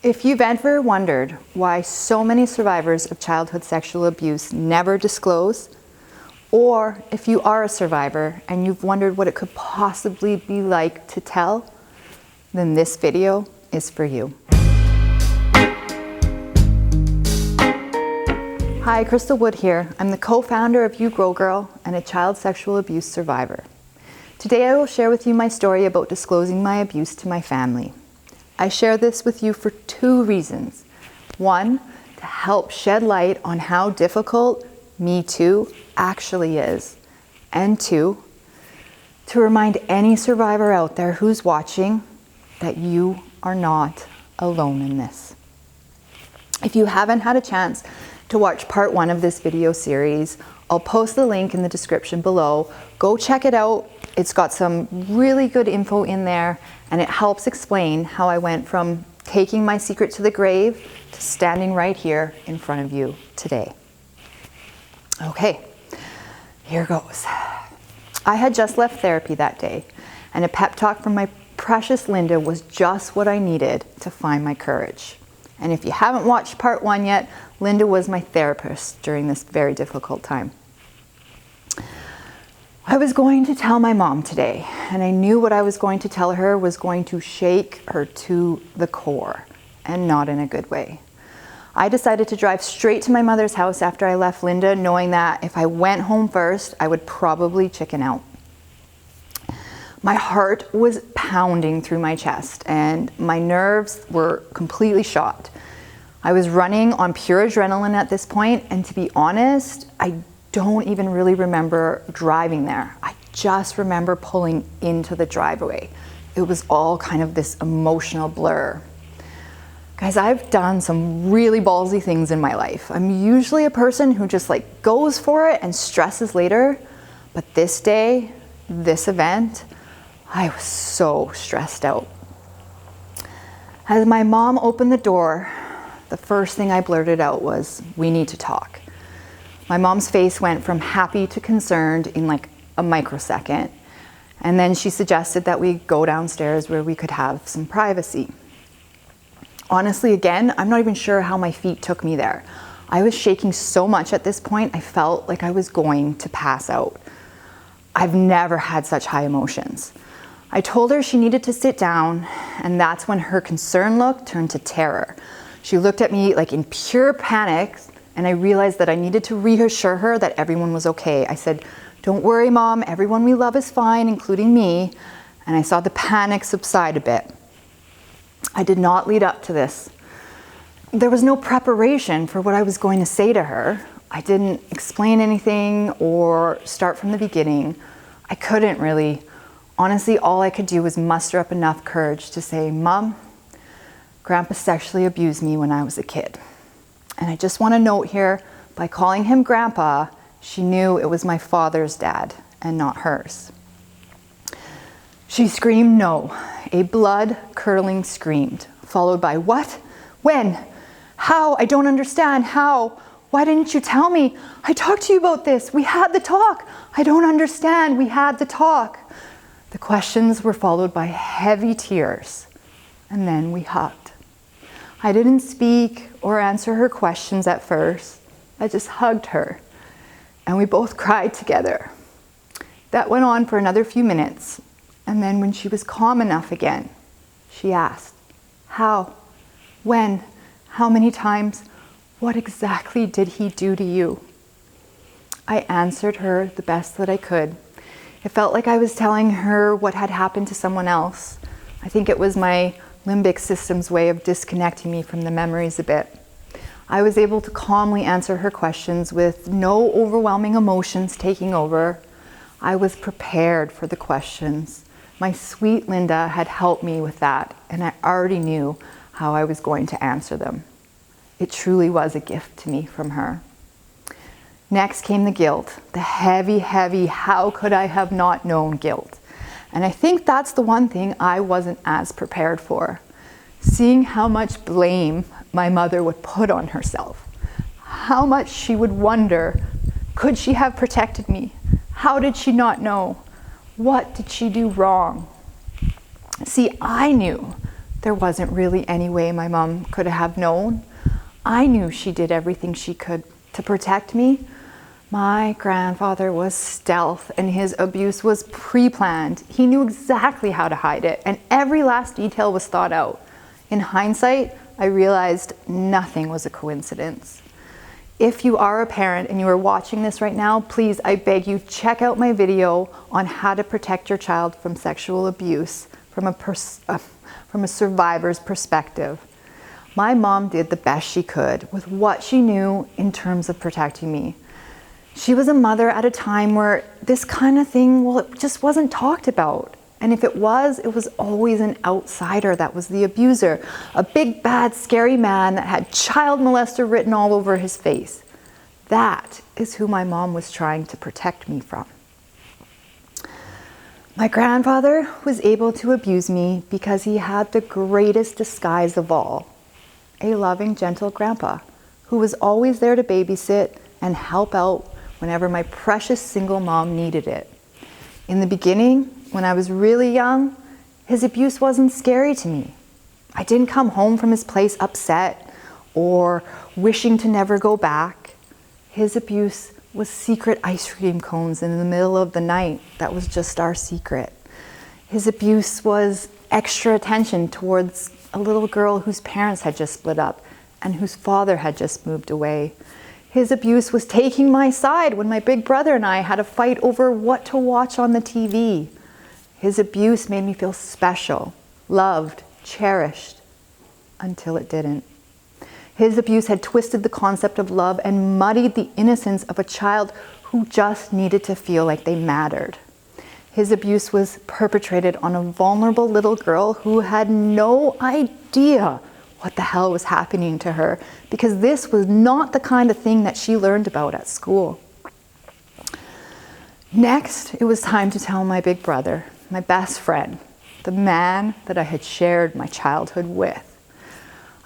If you've ever wondered why so many survivors of childhood sexual abuse never disclose, or if you are a survivor and you've wondered what it could possibly be like to tell, then this video is for you. Hi, Crystal Wood here. I'm the co-founder of You Grow Girl and a child sexual abuse survivor. Today I will share with you my story about disclosing my abuse to my family. I share this with you for two reasons. One, to help shed light on how difficult Me Too actually is. And two, to remind any survivor out there who's watching that you are not alone in this. If you haven't had a chance to watch part one of this video series, I'll post the link in the description below. Go check it out. It's got some really good info in there, and it helps explain how I went from taking my secret to the grave to standing right here in front of you today. Okay, here goes. I had just left therapy that day, and a pep talk from my precious Linda was just what I needed to find my courage. And if you haven't watched part one yet, Linda was my therapist during this very difficult time. I was going to tell my mom today, and I knew what I was going to tell her was going to shake her to the core, and not in a good way. I decided to drive straight to my mother's house after I left Linda, knowing that if I went home first, I would probably chicken out. My heart was pounding through my chest, and my nerves were completely shot. I was running on pure adrenaline at this point, and to be honest, I don't even really remember driving there. I just remember pulling into the driveway. It was all kind of this emotional blur. Guys, I've done some really ballsy things in my life. I'm usually a person who just goes for it and stresses later, but this day, this event, I was so stressed out. As my mom opened the door, the first thing I blurted out was, "We need to talk." My mom's face went from happy to concerned in a microsecond. And then she suggested that we go downstairs where we could have some privacy. Honestly, again, I'm not even sure how my feet took me there. I was shaking so much at this point, I felt like I was going to pass out. I've never had such high emotions. I told her she needed to sit down, and that's when her concerned look turned to terror. She looked at me in pure panic, and I realized that I needed to reassure her that everyone was okay. I said, "Don't worry, Mom, everyone we love is fine, including me." And I saw the panic subside a bit. I did not lead up to this. There was no preparation for what I was going to say to her. I didn't explain anything or start from the beginning. I couldn't really. Honestly, all I could do was muster up enough courage to say, "Mom, Grandpa sexually abused me when I was a kid." And I just want to note here, by calling him Grandpa, she knew it was my father's dad and not hers. She screamed no, a blood-curdling scream, followed by, "What? When? How? I don't understand. How? Why didn't you tell me? I talked to you about this. We had the talk. I don't understand. We had the talk." The questions were followed by heavy tears, and then we hugged. I didn't speak or answer her questions at first. I just hugged her, and we both cried together. That went on for another few minutes, and then when she was calm enough again, she asked, "How? When? How many times? What exactly did he do to you?" I answered her the best that I could. It felt like I was telling her what had happened to someone else. I think it was my limbic system's way of disconnecting me from the memories a bit. I was able to calmly answer her questions with no overwhelming emotions taking over. I was prepared for the questions. My sweet Linda had helped me with that, and I already knew how I was going to answer them. It truly was a gift to me from her. Next came the guilt, the heavy, how could I have not known guilt. And I think that's the one thing I wasn't as prepared for. Seeing how much blame my mother would put on herself. How much she would wonder, could she have protected me? How did she not know? What did she do wrong? See, I knew there wasn't really any way my mom could have known. I knew she did everything she could to protect me. My grandfather was stealth, and his abuse was pre-planned. He knew exactly how to hide it, and every last detail was thought out. In hindsight, I realized nothing was a coincidence. If you are a parent and you are watching this right now, please, I beg you, check out my video on how to protect your child from sexual abuse from a survivor's perspective. My mom did the best she could with what she knew in terms of protecting me. She was a mother at a time where this kind of thing, well, it just wasn't talked about. And if it was always an outsider that was the abuser, a big, bad, scary man that had child molester written all over his face. That is who my mom was trying to protect me from. My grandfather was able to abuse me because he had the greatest disguise of all, a loving, gentle grandpa who was always there to babysit and help out whenever my precious single mom needed it. In the beginning, when I was really young, his abuse wasn't scary to me. I didn't come home from his place upset or wishing to never go back. His abuse was secret ice cream cones in the middle of the night. That was just our secret. His abuse was extra attention towards a little girl whose parents had just split up and whose father had just moved away. His abuse was taking my side when my big brother and I had a fight over what to watch on the TV. His abuse made me feel special, loved, cherished, until it didn't. His abuse had twisted the concept of love and muddied the innocence of a child who just needed to feel like they mattered. His abuse was perpetrated on a vulnerable little girl who had no idea what the hell was happening to her, because this was not the kind of thing that she learned about at school. Next, it was time to tell my big brother, my best friend, the man that I had shared my childhood with.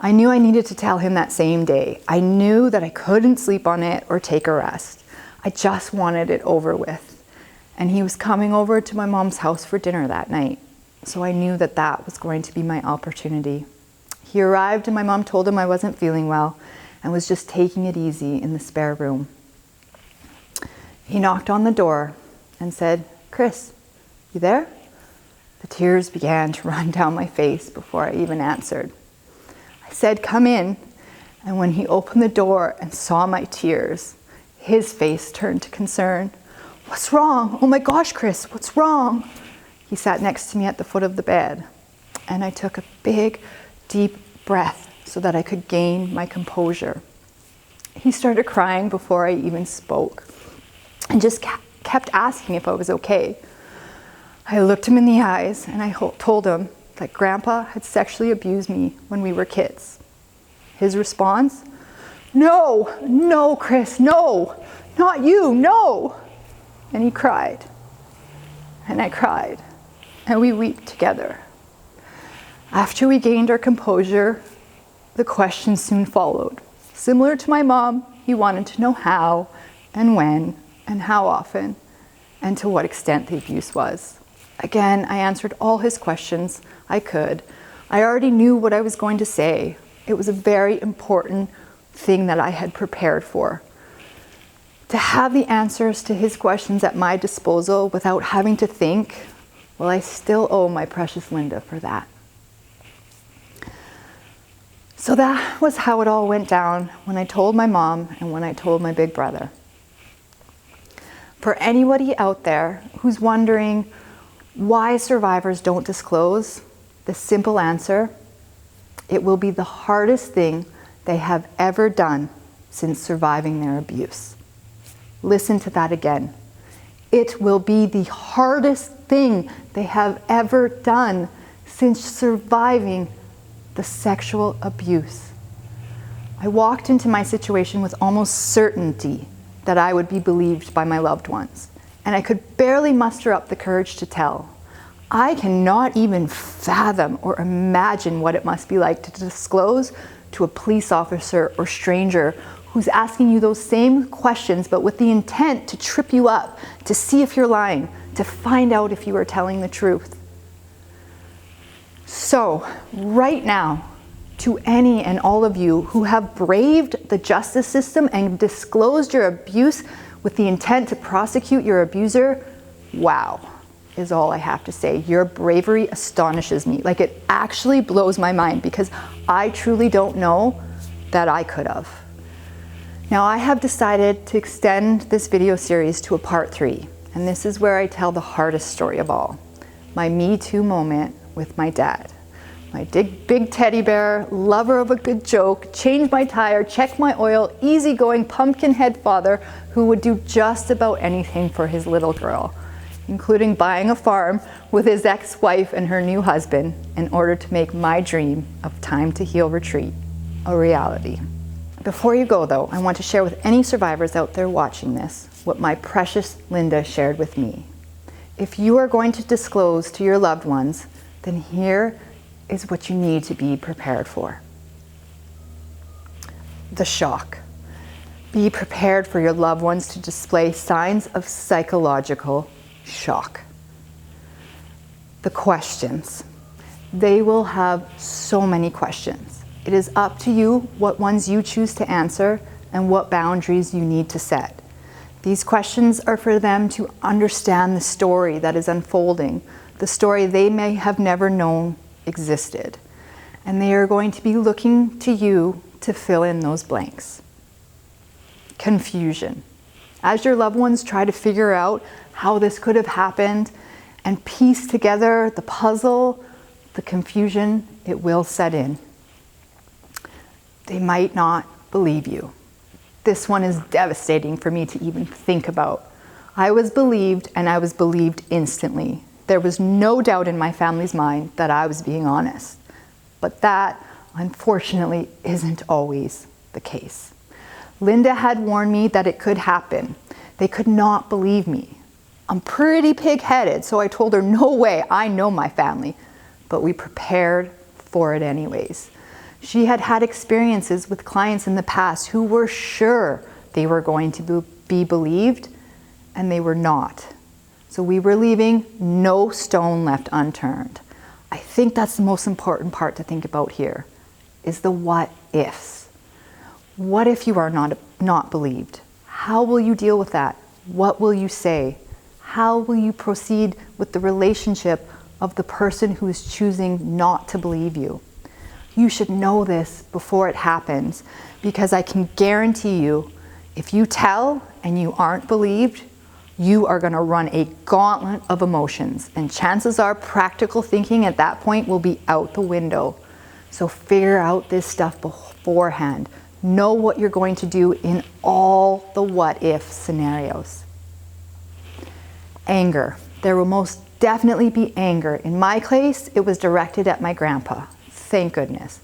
I knew I needed to tell him that same day. I knew that I couldn't sleep on it or take a rest. I just wanted it over with. And he was coming over to my mom's house for dinner that night. So I knew that that was going to be my opportunity. He arrived and my mom told him I wasn't feeling well and was just taking it easy in the spare room. He knocked on the door and said, "Chris, you there?" The tears began to run down my face before I even answered. I said, "Come in." And when he opened the door and saw my tears, his face turned to concern. "What's wrong? Oh my gosh, Chris, what's wrong?" He sat next to me at the foot of the bed, and I took a big, deep breath so that I could gain my composure. He started crying before I even spoke and just kept asking if I was okay. I looked him in the eyes and I told him that Grandpa had sexually abused me when we were kids. His response, no, Chris, no, not you, no." And he cried, and I cried, and we wept together. After we gained our composure, the questions soon followed. Similar to my mom, he wanted to know how and when and how often and to what extent the abuse was. Again, I answered all his questions I could. I already knew what I was going to say. It was a very important thing that I had prepared for. To have the answers to his questions at my disposal without having to think, well, I still owe my precious Linda for that. So that was how it all went down when I told my mom and when I told my big brother. For anybody out there who's wondering why survivors don't disclose, the simple answer, it will be the hardest thing they have ever done since surviving their abuse. Listen to that again. It will be the hardest thing they have ever done since surviving the sexual abuse. I walked into my situation with almost certainty that I would be believed by my loved ones, and I could barely muster up the courage to tell. I cannot even fathom or imagine what it must be like to disclose to a police officer or stranger who's asking you those same questions, but with the intent to trip you up, to see if you're lying, to find out if you are telling the truth. So, right now, to any and all of you who have braved the justice system and disclosed your abuse with the intent to prosecute your abuser, wow, is all I have to say. Your bravery astonishes me. Like, it actually blows my mind, because I truly don't know that I could have. Now, I have decided to extend this video series to a part 3, and this is where I tell the hardest story of all, my Me Too moment with my dad. My big teddy bear, lover of a good joke, change my tire, check my oil, easygoing pumpkin head father who would do just about anything for his little girl, including buying a farm with his ex-wife and her new husband in order to make my dream of Time to Heal retreat a reality. Before you go though, I want to share with any survivors out there watching this what my precious Linda shared with me. If you are going to disclose to your loved ones, then here is what you need to be prepared for. The shock. Be prepared for your loved ones to display signs of psychological shock. The questions. They will have so many questions. It is up to you what ones you choose to answer and what boundaries you need to set. These questions are for them to understand the story that is unfolding, the story they may have never known existed. And they are going to be looking to you to fill in those blanks. Confusion. As your loved ones try to figure out how this could have happened and piece together the puzzle, the confusion, it will set in. They might not believe you. This one is devastating for me to even think about. I was believed, and I was believed instantly. There was no doubt in my family's mind that I was being honest. But that, unfortunately, isn't always the case. Linda had warned me that it could happen. They could not believe me. I'm pretty pig-headed, so I told her, no way, I know my family. But we prepared for it anyways. She had had experiences with clients in the past who were sure they were going to be believed, and they were not. So we were leaving no stone left unturned. I think that's the most important part to think about here, is the what ifs. What if you are not believed? How will you deal with that? What will you say? How will you proceed with the relationship of the person who is choosing not to believe you? You should know this before it happens, because I can guarantee you, if you tell and you aren't believed, you are going to run a gauntlet of emotions, and chances are practical thinking at that point will be out the window. So figure out this stuff beforehand. Know what you're going to do in all the what if scenarios. Anger. There will most definitely be anger. In my case, it was directed at my grandpa. Thank goodness.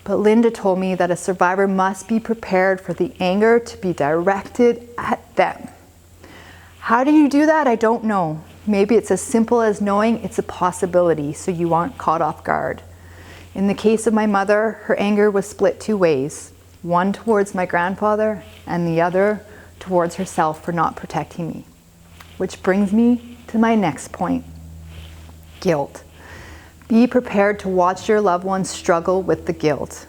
But Linda told me that a survivor must be prepared for the anger to be directed at them. How do you do that? I don't know. Maybe it's as simple as knowing it's a possibility so you aren't caught off guard. In the case of my mother, her anger was split 2 ways. One towards my grandfather and the other towards herself for not protecting me. Which brings me to my next point. Guilt. Be prepared to watch your loved ones struggle with the guilt.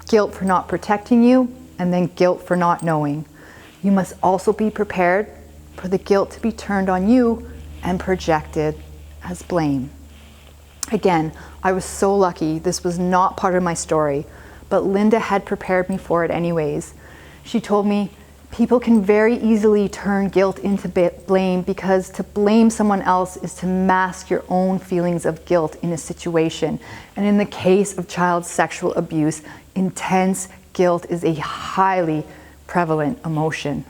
Guilt for not protecting you, and then guilt for not knowing. You must also be prepared for the guilt to be turned on you and projected as blame. Again, I was so lucky this was not part of my story, but Linda had prepared me for it anyways. She told me, people can very easily turn guilt into blame, because to blame someone else is to mask your own feelings of guilt in a situation. And in the case of child sexual abuse, intense guilt is a highly prevalent emotion.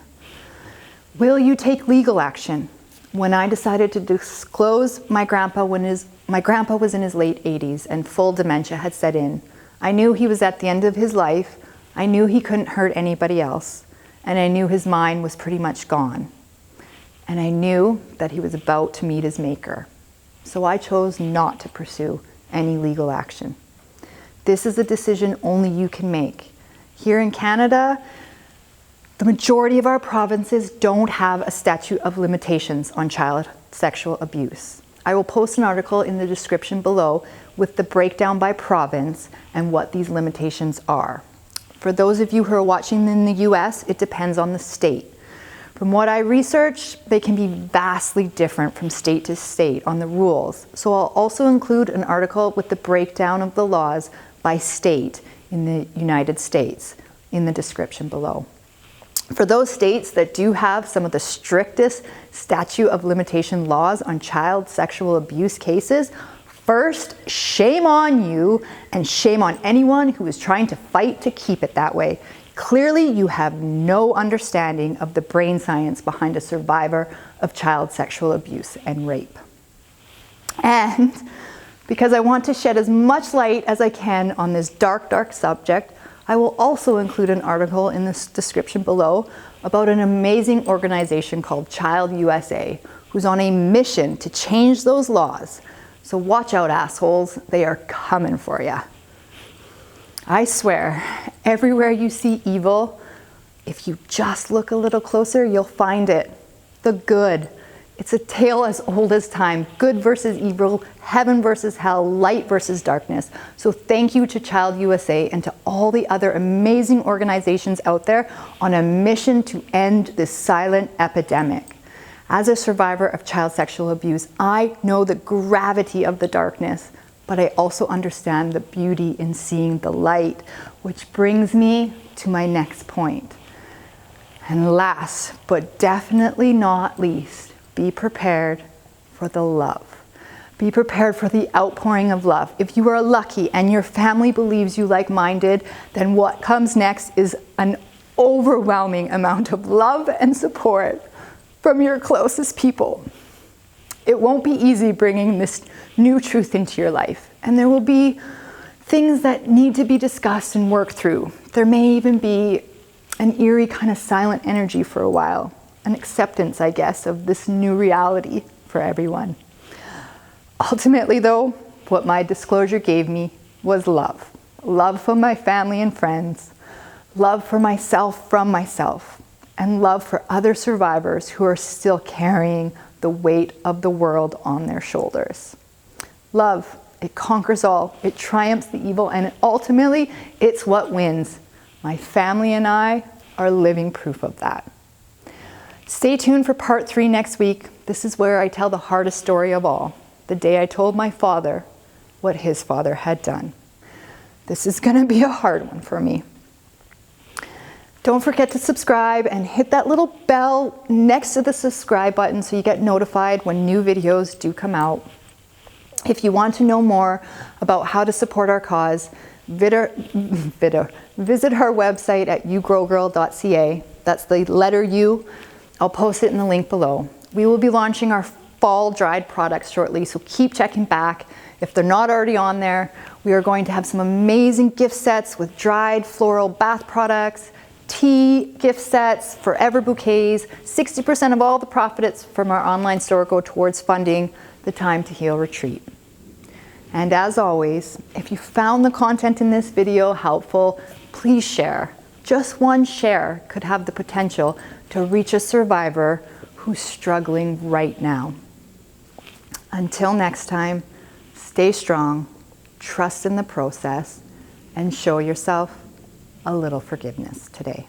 Will you take legal action? When I decided to disclose my grandpa was in his late 80s and full dementia had set in. I knew he was at the end of his life. I knew he couldn't hurt anybody else. And I knew his mind was pretty much gone. And I knew that he was about to meet his maker. So I chose not to pursue any legal action. This is a decision only you can make. Here in Canada, the majority of our provinces don't have a statute of limitations on child sexual abuse. I will post an article in the description below with the breakdown by province and what these limitations are. For those of you who are watching in the US, it depends on the state. From what I researched, they can be vastly different from state to state on the rules. So I'll also include an article with the breakdown of the laws by state in the United States in the description below. For those states that do have some of the strictest statute of limitation laws on child sexual abuse cases, first, shame on you and shame on anyone who is trying to fight to keep it that way. Clearly, you have no understanding of the brain science behind a survivor of child sexual abuse and rape. And because I want to shed as much light as I can on this dark, dark subject, I will also include an article in this description below about an amazing organization called Child USA, who's on a mission to change those laws. So watch out, assholes, they are coming for ya. I swear, everywhere you see evil, if you just look a little closer, you'll find it. The good. It's a tale as old as time. Good versus evil, heaven versus hell, light versus darkness. So thank you to Child USA and to all the other amazing organizations out there on a mission to end this silent epidemic. As a survivor of child sexual abuse, I know the gravity of the darkness, but I also understand the beauty in seeing the light, which brings me to my next point. And last, but definitely not least, be prepared for the love. Be prepared for the outpouring of love. If you are lucky and your family believes you like-minded, then what comes next is an overwhelming amount of love and support from your closest people. It won't be easy bringing this new truth into your life, and there will be things that need to be discussed and worked through. There may even be an eerie kind of silent energy for a while, an acceptance, I guess, of this new reality for everyone. Ultimately, though, what my disclosure gave me was love. Love for my family and friends, love for myself from myself, and love for other survivors who are still carrying the weight of the world on their shoulders. Love, it conquers all, it triumphs the evil, and ultimately, it's what wins. My family and I are living proof of that. Stay tuned for part 3 next week. This is where I tell the hardest story of all, the day I told my father what his father had done. This is going to be a hard one for me. Don't forget to subscribe and hit that little bell next to the subscribe button so you get notified when new videos do come out. If you want to know more about how to support our cause, visit our website at yougrowgirl.ca. That's the letter U. I'll post it in the link below. We will be launching our fall dried products shortly, so keep checking back. If they're not already on there, we are going to have some amazing gift sets with dried floral bath products, tea gift sets, forever bouquets. 60% of all the profits from our online store go towards funding the Time to Heal retreat. And as always, if you found the content in this video helpful, please share. Just one share could have the potential to reach a survivor who's struggling right now. Until next time, stay strong, trust in the process, and show yourself a little forgiveness today.